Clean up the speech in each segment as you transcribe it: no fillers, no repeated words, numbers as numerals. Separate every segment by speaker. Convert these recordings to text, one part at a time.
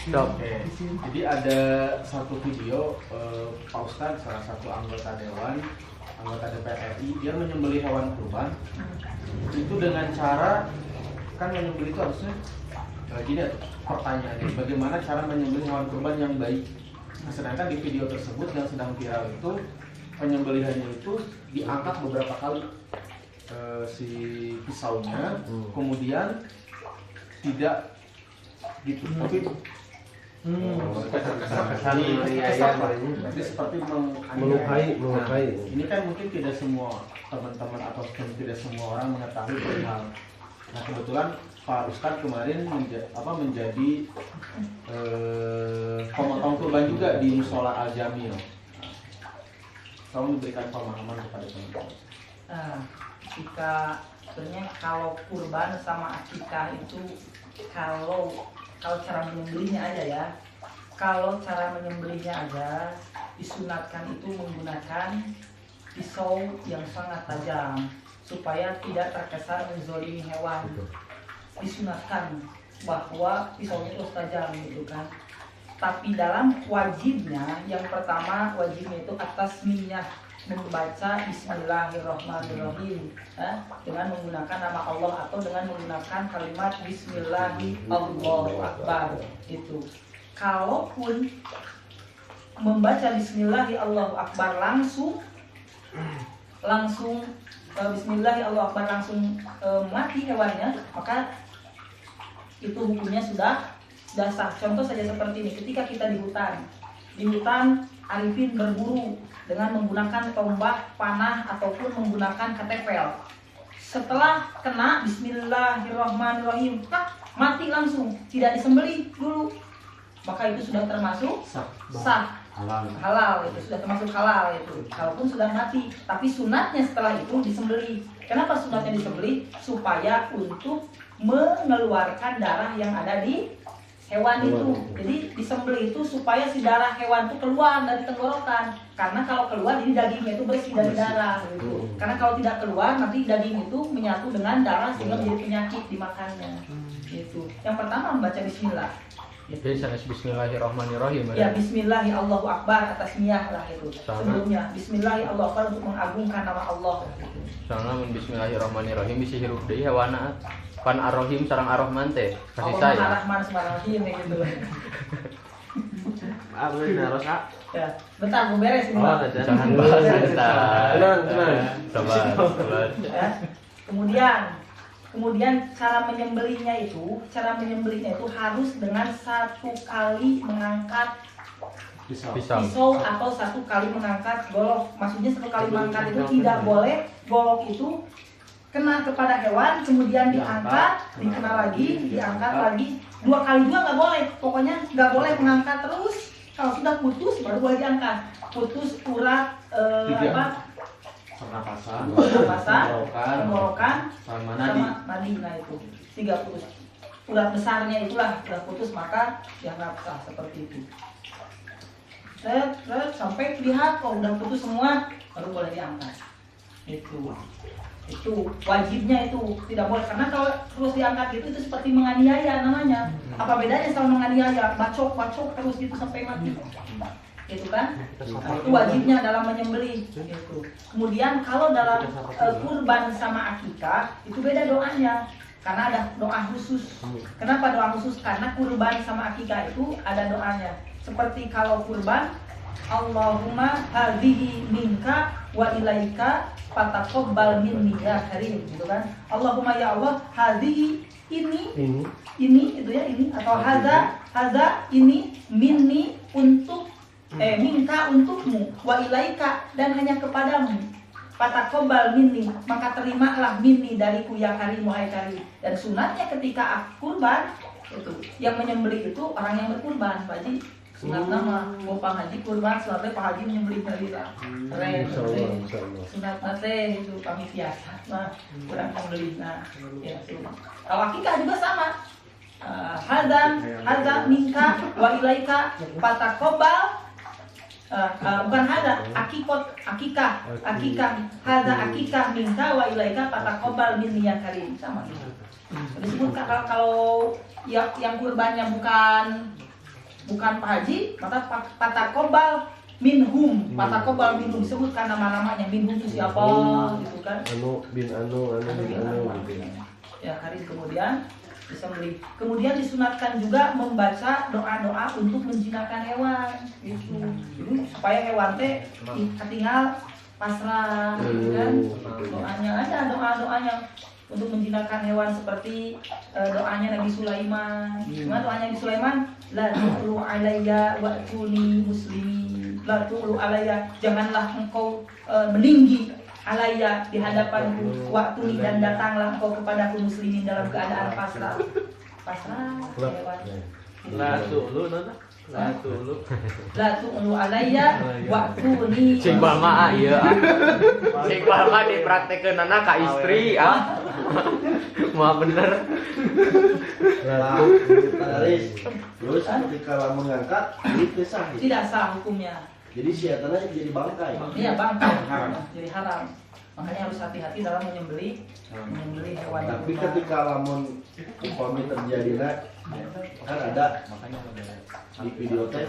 Speaker 1: Oke. Jadi ada satu video Pak Ustadz, salah satu anggota dewan, anggota DPR RI, dia menyembelih hewan kurban. Itu dengan cara, kan menyembelih itu harusnya gini ya, pertanyaannya, bagaimana cara menyembelih hewan kurban yang baik. Nah, sedangkan di video tersebut yang sedang viral itu, penyembelihannya itu diangkat beberapa kali si pisaunya, kemudian tidak gitu, tapi seperti melukai. Ini kan mungkin tidak semua teman-teman atau tidak semua orang mengetahui hal. Nah, kebetulan Pak Ustadz kemarin menjadi pemotong kurban juga di Musola Al Jamil. Tolong memberikan pemahaman kepada teman-teman.
Speaker 2: Jika sebenarnya kalau kurban sama akikah itu kalau cara menyembelihnya aja ya. Kalau cara menyembelihnya aja disunatkan itu menggunakan pisau yang sangat tajam supaya tidak terkesan menzolimi hewan. Disunatkan bahwa pisaunya itu tajam gitu kan. Tapi dalam wajibnya, yang pertama wajibnya itu atas niat membaca Bismillahirrahmanirrahim dengan menggunakan nama Allah atau dengan menggunakan kalimat Bismillahi Allahu Akbar itu. Kalaupun membaca Bismillahi Allahu Akbar langsung Bismillahi Allahu Akbar langsung mati hewannya, maka itu hukumnya sudah sah. Contoh saja seperti ini, ketika kita di hutan Arifin berburu dengan menggunakan tombak, panah ataupun menggunakan ketepel. Setelah kena Bismillahirrahmanirrahim, mati langsung, tidak disembelih dulu, maka itu sudah termasuk sah, halal, itu sudah termasuk halal itu. Kalaupun sudah mati, tapi sunatnya setelah itu disembelih. Kenapa sunatnya disembelih? Supaya untuk mengeluarkan darah yang ada di hewan itu. Jadi disembelih itu supaya si darah hewan itu keluar dari tenggorokan. Karena kalau keluar jadi dagingnya itu bersih dari darah gitu. Karena kalau tidak keluar nanti daging itu menyatu dengan darah sehingga menjadi penyakit dimakannya. Gitu. Yang pertama membaca bismillah.
Speaker 3: Jadi sanes Bismillahirrahmanirrahim.
Speaker 2: Ya, Bismillahi Allahu Akbar atas niyah lah itu. Sebelumnya Bismillahi Allahu Akbar untuk mengagungkan nama Allah.
Speaker 3: Soalnya mun Bismillahirrahmanirrahim bisa hirup deui hewana. Pan Ar-Rahim sareng Ar-Rahman teh kasih
Speaker 2: Allah
Speaker 3: sayang.
Speaker 2: Ar-Rahman Subhanallah gitu.
Speaker 4: Rosa.
Speaker 2: Ya, bentar gue beres ini.
Speaker 3: Jangan bahas bentar.
Speaker 4: Tenang.
Speaker 3: Sabar.
Speaker 2: Ya. Kemudian cara menyembelihnya itu harus dengan satu kali mengangkat pisau atau satu kali mengangkat golok. Maksudnya satu kali mengangkat itu tidak boleh golok itu kena kepada hewan, kemudian diangkat, dikena lagi, diangkat lagi, 2 kali juga nggak boleh. Pokoknya nggak boleh mengangkat terus. Kalau sudah putus baru boleh diangkat. Putus urat
Speaker 1: Pernapasan,
Speaker 2: tenggorokan,
Speaker 1: sama
Speaker 2: nadi. Nah itu 3 putus. Urat besarnya itulah udah putus, maka dianggap sah seperti itu. Sampai lihat kalau udah putus semua baru boleh diangkat. Itu wajibnya itu tidak boleh, karena kalau terus diangkat itu seperti menganiaya namanya. Apa bedanya sama menganiaya? Bacok terus gitu sampai mati. Gitu kan? Itu wajibnya dalam menyembelih gitu. Kemudian kalau dalam kurban sama akikah itu beda doanya. Karena ada doa khusus. Kenapa doa khusus? Karena kurban sama akikah itu ada doanya. Seperti kalau kurban, Allahumma hadhihi minka wa ilaika fataqabbal minni ya karim, gitu kan. Allahumma ya Allah, hadhihi ini itu ya, ini atau hadza ini minni untuk minka untukmu, wa ilaika dan hanya kepadamu. Fataqabbal minni, maka terimalah minni dariku ya karim wahai karim. Dan sunatnya ketika kurban itu yang menyembelih itu orang yang berkurban, Pak Haji. Sunat nama mau Pak Haji kurban, sunatnya Pak Haji menyembelih dari lah. Keren. Sunat nate itu kami biasa. Nah, kurang menyembelih. Nah, ya sunat. Kalau akikah juga sama. Hadza minka wa ilaika fataqabbal. Bukan hadza, akikah. Hadza akikah minka wa ilaika fataqabbal minni ya karim, sama. Disebut kalau yang kurbannya bukan bukan Pak Haji, maka patakobal minhum, patakobal minhum, sebutkan nama-namanya, minhum itu siapa gitu kan.
Speaker 4: Anu bin anu gitu.
Speaker 2: Ya, hari kemudian disembelih. Kemudian disunatkan juga membaca doa-doa untuk menjinakkan hewan gitu. Jadi supaya hewan teh tinggal pasrah gitu kan. Doanya ada doa-doanya untuk menjinakkan hewan seperti doanya Nabi Sulaiman. Gimana doanya Nabi Sulaiman? La tu'lu alayya wa tuni muslimin. La tu'lu alayya, janganlah engkau meninggi alayya di hadapanku, waktu dan datanglah engkau kepadaku muslimin dalam keadaan pasrah. Pasrah hewan.
Speaker 4: La tu'lu nana. La tu'lu.
Speaker 2: La tu'lu alayya waktu ni.
Speaker 3: Cing balma ieu ah. Cing balma dipraktekeunana ka istri ah. Moal bener.
Speaker 4: Terus ketika lamun ngangkat itu sah.
Speaker 2: Tidak sah hukumnya.
Speaker 4: Jadi siatannya jadi bangkai.
Speaker 2: Iya bangkai, jadi haram. Makanya harus hati-hati dalam menyembelih hewan.
Speaker 4: Tapi ketika lamun upami terjadinya kan ada di video teh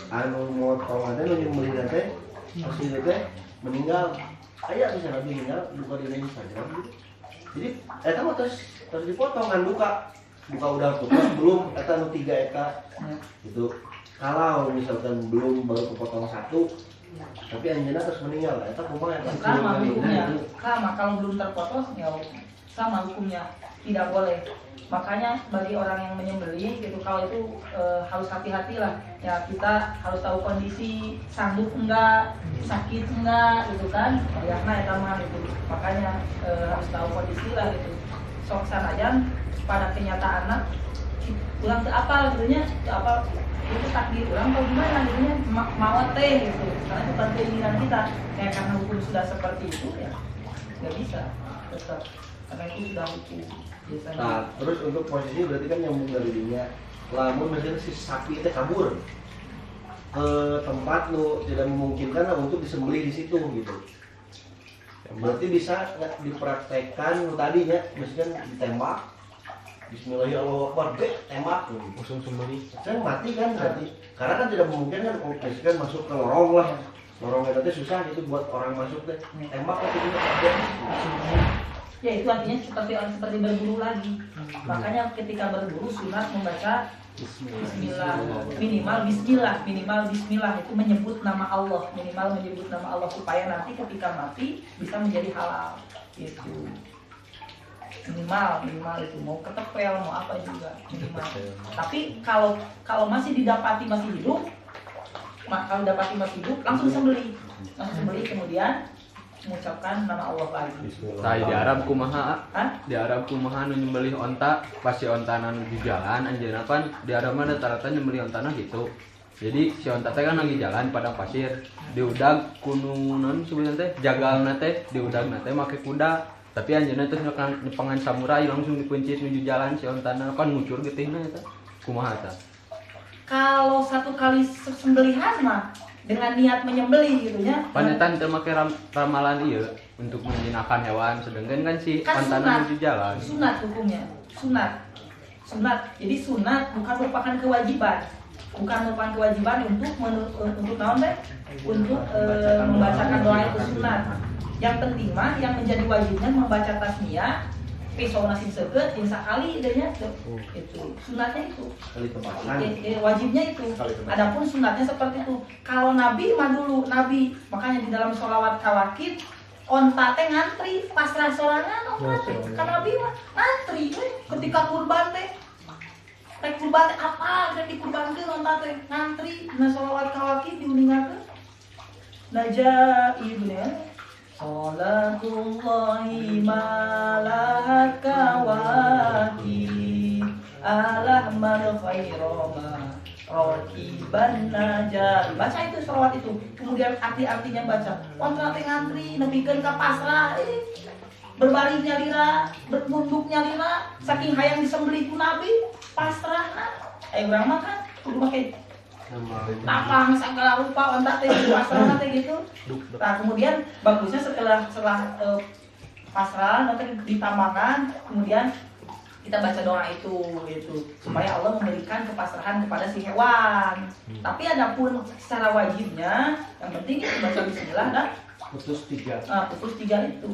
Speaker 4: anu motong teh nu nyembelih teh asli teh meninggal. Aya bisa meninggal buka di Instagram gitu. Jadi eta mah terus dipotong kan buka udah putus belum eta nu 3 eta gitu. Kalau misalkan belum baru kepotong 1 tapi anjeunna terus meninggal eta kumaha eta?
Speaker 2: Sama hukumnya. Sama kalau belum terpotong ya sama hukumnya. Tidak boleh. Makanya bagi orang yang menyembelih gitu kalau itu harus hati-hati lah. Ya kita harus tahu kondisi sanggup enggak, sakit enggak gitu kan. Bayarna eta mah gitu. Makanya harus tahu kondisi lah gitu. Sok sanajan pada kenyataanna ulang teu apal gitu nya, apal itu takdir orang atau gimana jadinya mau teh gitu karena itu bukan keinginan kita ya karena hukum sudah seperti itu ya nggak bisa tetap karena itu sudah hukum biasanya.
Speaker 4: Nah, terus untuk posisi berarti kan nyambung dari dinya lamun misalnya si sapi itu kabur ke tempat lu tidak memungkinkan lah untuk disembelih di situ gitu. Berarti bisa nggak dipraktekkan lu tadinya misalkan ditembak Bismillahirrahmanirrahim, tembak
Speaker 3: Musuh sembelih.
Speaker 4: saya mati kan berarti karena kan tidak memungkinkan kan masuk ke lorong lah lorong itu susah gitu buat orang masuk deh tembak kan itu
Speaker 2: Ya itu artinya seperti berburu lagi. Makanya ketika berburu sunat membaca Bismillah, minimal Bismillah itu menyebut nama Allah, minimal menyebut nama Allah supaya nanti ketika mati bisa menjadi halal. Itu minimal itu mau ketepel mau apa juga minimal. Tapi kalau masih didapati masih hidup, kalau dapati masih hidup langsung sembelih kemudian mengucapkan nama Allah lagi.
Speaker 3: Tah di Arab kumaha? Di Arab kumaha nu nyembelih onta, pasti ontana nu di jalan anjeunna pan di Arab mah rata-rata nyembelih ontana gitu. Jadi si onta teh kan lagi jalan padang pasir, diudag kuno naon sebenarnya teh jagalna teh diudagna teh make kuda. Tapi anjeunna teh nepangan samurai langsung dipencit menuju jalan si ontana kan ngucur getihna eta. Kumaha eta?
Speaker 2: Kalau satu kali sembelihan mah dengan niat menyembelih gitu ya.
Speaker 3: Panetan teu make ramalan ieu untuk menjinakkan hewan sedangkan kan si
Speaker 2: Kan
Speaker 3: ontana menuju jalan.
Speaker 2: Sunat hukumnya. Sunat. Jadi sunat bukan merupakan kewajiban. Bukan merupakan kewajiban untuk naon teh? Untuk membacakan doa itu sunat. Yang penting mah yang menjadi wajibnya membaca tasmiyah, pisau nasi seukeut jeung sakali deui nya itu. Sunatnya itu.
Speaker 4: kali tempasan
Speaker 2: Wajibnya itu. Adapun sunatnya seperti itu. Kalau Nabi mah dulu Nabi, makanya di dalam sholawat kawakib onta teh ngantri pasrah sorangan onta teh. Kan Nabi mah ngantri ketika kurban teh. Rek kurban teh apa rek dikurbankeun onta teh ngantri na sholawat kawakib diuningakeun. Najaibna Salatullahi malahat kawakib ala man khairoma rokiban najar. Baca itu sholawat itu. Kemudian arti-artinya baca. Onta teh ngantri nepikeun ka pasrah berbaring nyalira, bertunduk nyalira, saking hayang disembelih ku Nabi, pasrah urang mah kan kudu make tapang segala rupa onta teh pasrah teh gitu. Nah, kemudian bagusnya setelah pasrah nanti ditambahkan kemudian kita baca doa itu gitu supaya Allah memberikan kepasrahan kepada si hewan. Tapi adapun secara wajibnya yang penting itu baca bismillah dan
Speaker 1: putus 3.
Speaker 2: putus 3 itu.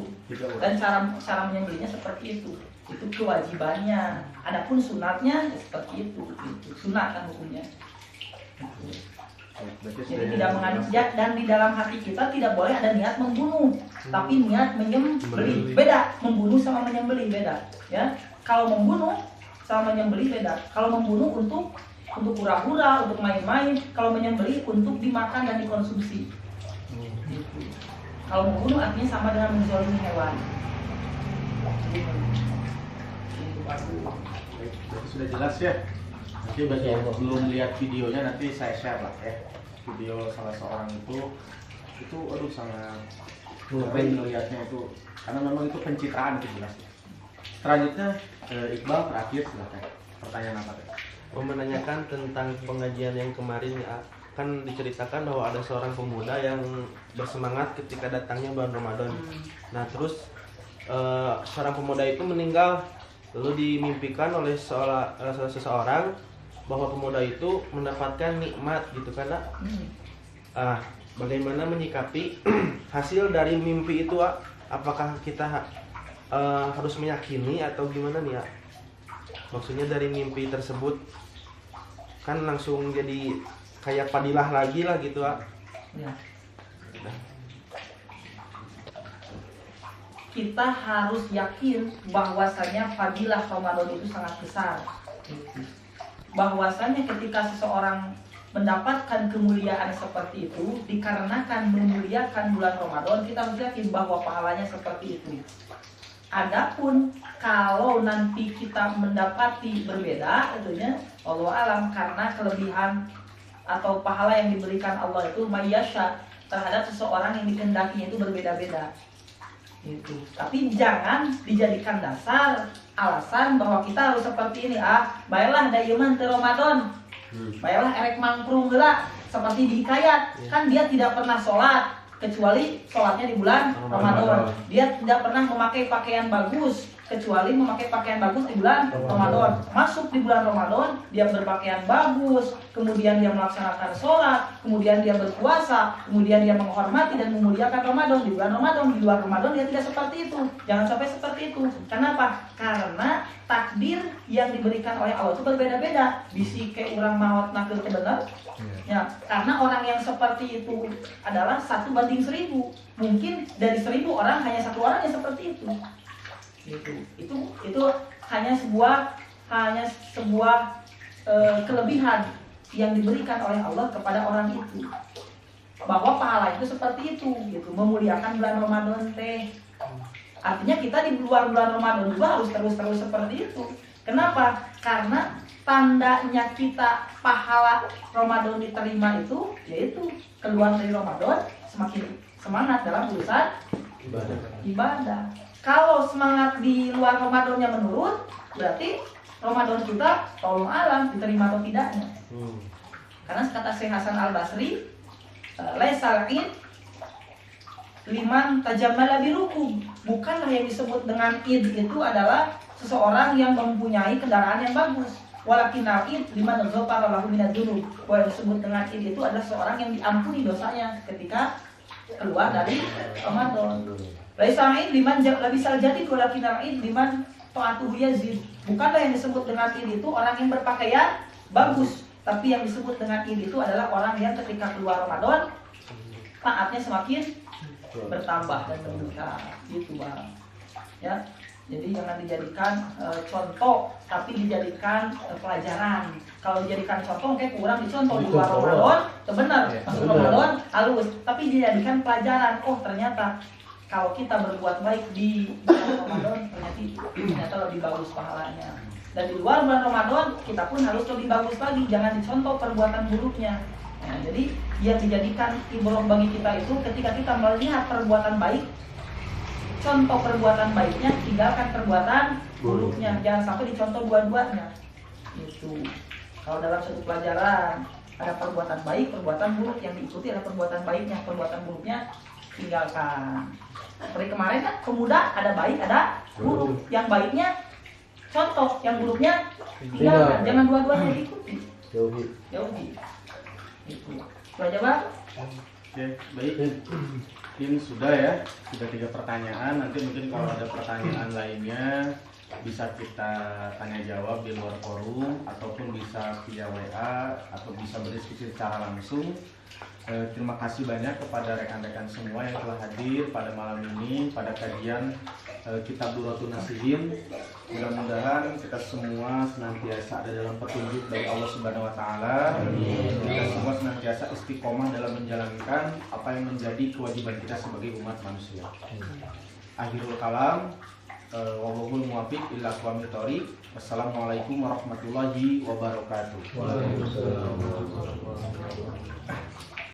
Speaker 2: Dan cara menyembelihnya seperti itu. Itu kewajibannya. Adapun sunatnya seperti itu. Sunat kan hukumnya. Jadi tidak mengandung dan di dalam hati kita tidak boleh ada niat membunuh, tapi niat menyembelih. Beda, membunuh sama menyembelih beda. Ya, kalau membunuh sama menyembelih beda. Kalau membunuh untuk hura-hura, untuk main-main. Kalau menyembelih untuk dimakan dan dikonsumsi. Kalau membunuh artinya sama dengan menzalimi hewan.
Speaker 1: Sudah jelas ya. Nanti bagi yang belum lihat videonya nanti saya share lah ya. Video salah seorang itu aduh sangat keren melihatnya itu karena memang itu pencitraan itu jelas. Selanjutnya Iqbal terakhir silakan. Pertanyaan apa teh?
Speaker 5: Menanyakan tentang pengajian yang kemarin ya, kan diceritakan bahwa ada seorang pemuda yang bersemangat ketika datangnya bulan Ramadan. Nah terus seorang pemuda itu meninggal, lalu dimimpikan oleh seseorang bahwa pemuda itu mendapatkan nikmat gitu kan. Bagaimana menyikapi hasil dari mimpi itu? Apakah kita harus meyakini atau gimana nih ya? Maksudnya dari mimpi tersebut kan langsung jadi kayak padilah lagi lah gitu ya.
Speaker 2: Kita harus yakin bahwasanya fadilah Ramadan itu sangat besar. Bahwasanya ketika seseorang mendapatkan kemuliaan seperti itu dikarenakan memuliakan bulan Ramadan, kita harus yakin bahwa pahalanya seperti itu. Adapun kalau nanti kita mendapati berbeda, tentunya Allah alam, karena kelebihan atau pahala yang diberikan Allah itu mayyasha terhadap seseorang yang dikehendakinya itu berbeda-beda. Gitu. Tapi jangan dijadikan dasar alasan bahwa kita harus seperti ini. Baiklah da iman ke Ramadan. Baiklah erek mangkrung heula seperti di hikayat. Kan dia tidak pernah sholat kecuali sholatnya di bulan Ramadan. Dia tidak pernah memakai pakaian bagus kecuali memakai pakaian bagus di bulan Ramadan. Masuk di bulan Ramadan, dia berpakaian bagus, kemudian dia melaksanakan sholat, kemudian dia berpuasa, kemudian dia menghormati dan memuliakan Ramadan di bulan Ramadan. Di luar Ramadan dia tidak seperti itu. Jangan sampai seperti itu. Kenapa? Karena takdir yang diberikan oleh Allah itu berbeda-beda. Bisi kayak orang maut nakil benar. Ya, karena orang yang seperti itu adalah 1/1000. Mungkin dari 1000 orang hanya 1 orang yang seperti itu. Itu hanya sebuah kelebihan yang diberikan oleh Allah kepada orang itu, bahwa pahala itu seperti itu gitu, memuliakan bulan Ramadan teh. Artinya kita di luar bulan Ramadan juga harus terus seperti itu. Kenapa? Karena tandanya kita pahala Ramadan diterima itu yaitu keluar dari Ramadan semakin semangat dalam urusan ibadah. Kalau semangat di luar Ramadannya menurun, berarti Ramadan kita tolong alam diterima atau tidaknya. Karena kata Syekh Hasan Al-Basri, laisal id liman tajammala birukum. Bukanlah yang disebut dengan id itu adalah seseorang yang mempunyai kendaraan yang bagus. Walakinal id liman ghafara lahu minadz dzunub. Yang disebut dengan id itu adalah seseorang yang diampuni dosanya ketika keluar dari Ramadan. Laisa id liman labisal jadi walakinal id liman ta'atuhu yazid. Bukanlah yang disebut dengan id itu orang yang berpakaian bagus, tapi yang disebut dengan id itu adalah orang yang ketika keluar Ramadan taatnya semakin bertambah dan meningkat. Gitu Bang. Ya. Jadi jangan dijadikan contoh, tapi dijadikan pelajaran. Kalau dijadikan contoh kayak kurang dicontoh di luar Ramadan, itu benar. Masuk Ramadan halus, tapi dijadikan pelajaran. Oh, ternyata kalau kita berbuat baik di bulan Ramadan ternyata lebih bagus pahalanya. Dan di luar bulan Ramadan kita pun harus lebih bagus lagi. Jangan dicontoh perbuatan buruknya. Nah, jadi yang dijadikan ibrah bagi kita itu ketika kita melihat perbuatan baik, contoh perbuatan baiknya, tinggalkan perbuatan buruknya. Jangan sampai dicontoh dua-duanya. Gitu. Kalau dalam satu pelajaran ada perbuatan baik, perbuatan buruk, yang diikuti adalah perbuatan baiknya, perbuatan buruknya tinggalkan. Seperti kemarin kan pemuda ada baik ada buruk. Yang baiknya contoh, yang buruknya jangan dua-duanya diikuti.
Speaker 4: Jauhi.
Speaker 2: Itu aja Pak.
Speaker 1: Oke, baik. Mungkin sudah ya, sudah 3 pertanyaan. Nanti mungkin kalau ada pertanyaan lainnya bisa kita tanya jawab di luar forum ataupun bisa via WA atau bisa berdiskusi secara langsung. Terima kasih banyak kepada rekan-rekan semua yang telah hadir pada malam ini pada kajian Kitab Durratun Nasihin. Mudah-mudahan kita semua senantiasa ada dalam petunjuk dari Allah Subhanahu wa taala. Kita semua senantiasa istiqomah dalam menjalankan apa yang menjadi kewajiban kita sebagai umat manusia. Akhirul kalam, wallahul muwaffiq ila aqwamit thoriq. Wassalamualaikum warahmatullahi wabarakatuh.
Speaker 4: Waalaikumsalam.